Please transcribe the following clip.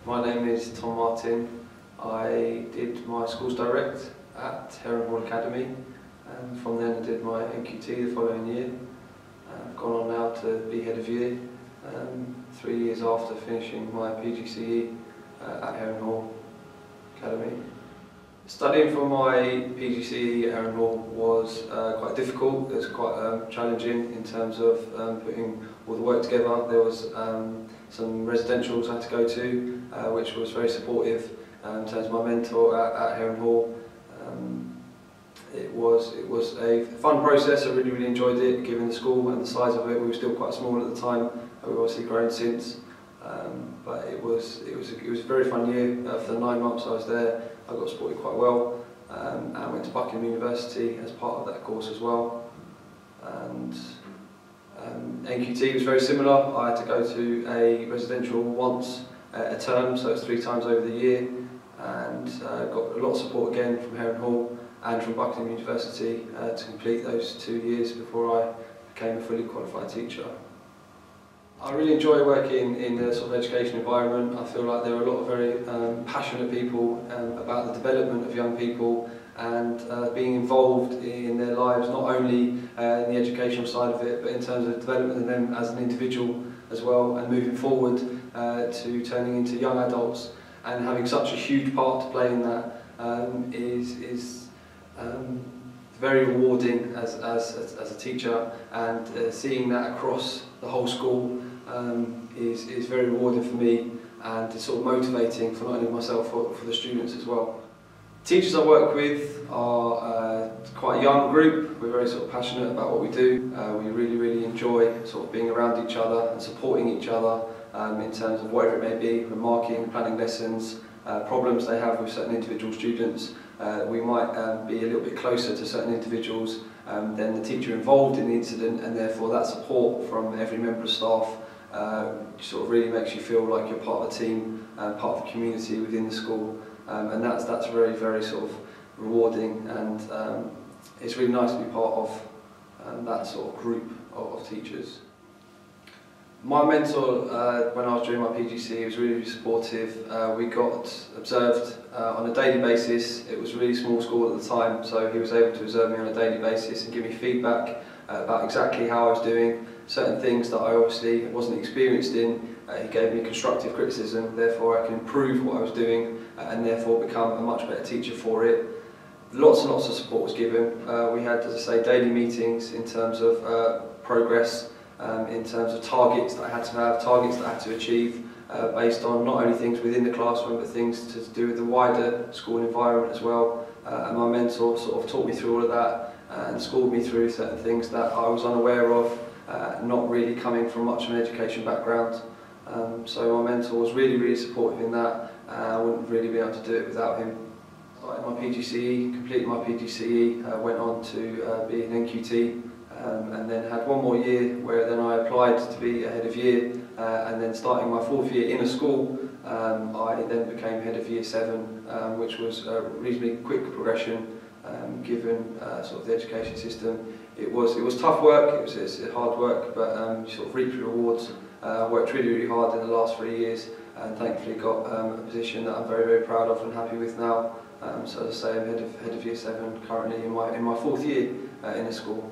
My name is Tom Martin. I did my Schools Direct at Heron Hall Academy, and from then I did my NQT the following year. I've gone on now to be Head of Year, 3 years after finishing my PGCE at Heron Hall Academy. Studying for my PGCE at Heron Hall was quite difficult. It was quite challenging in terms of putting all the work together. There was some residentials I had to go to, which was very supportive in terms of my mentor at Heron Hall. It was a fun process. I really enjoyed it, given the school and the size of it. We were still quite small at the time. We've obviously grown since, but it was a very fun year. For the 9 months I was there, I got supported quite well, and I went to Buckingham University as part of that course as well. And NQT was very similar. I had to go to a residential once a term, so it's 3 times over the year, and got a lot of support again from Heron Hall and from Buckingham University to complete those 2 years before I became a fully qualified teacher. I really enjoy working in the sort of education environment. I feel like there are a lot of very passionate people about the development of young people and being involved in their lives, not only in the educational side of it, but in terms of development of them as an individual as well, and moving forward to turning into young adults, and having such a huge part to play in that is very rewarding as a teacher, and seeing that across the whole school is very rewarding for me, and it's sort of motivating for not only myself, for the students as well. Teachers I work with are quite a young group. We're very sort of passionate about what we do. We really enjoy sort of being around each other and supporting each other in terms of whatever it may be, remarking, planning lessons, problems they have with certain individual students. We might be a little bit closer to certain individuals than the teacher involved in the incident, and therefore that support from every member of staff sort of really makes you feel like you're part of a team, part of a community within the school, and that's very sort of rewarding, and it's really nice to be part of that sort of group of teachers. My mentor, when I was doing my PGCE, was really supportive. We got observed on a daily basis. It was a really small school at the time, so he was able to observe me on a daily basis and give me feedback about exactly how I was doing. Certain things that I obviously wasn't experienced in, he gave me constructive criticism, therefore I can improve what I was doing and therefore become a much better teacher for it. Lots and lots of support was given. We had, as I say, daily meetings in terms of progress, in terms of targets that I had to have, targets that I had to achieve, based on not only things within the classroom, but things to do with the wider school environment as well. And my mentor sort of taught me through all of that and schooled me through certain things that I was unaware of, not really coming from much of an education background. So my mentor was really supportive in that, and I wouldn't really be able to do it without him. Started my PGCE, completed my PGCE, went on to be an NQT, and then had 1 more year where then I applied to be a Head of Year, and then starting my 4th year in a school, I then became Head of Year 7, which was a reasonably quick progression given sort of the education system. It was tough work, it was hard work, but you sort of reap your rewards. I worked really hard in the last 3 years, and thankfully got a position that I'm very proud of and happy with now. So as I say, I'm Head of Year 7 currently in my 4th year in the school.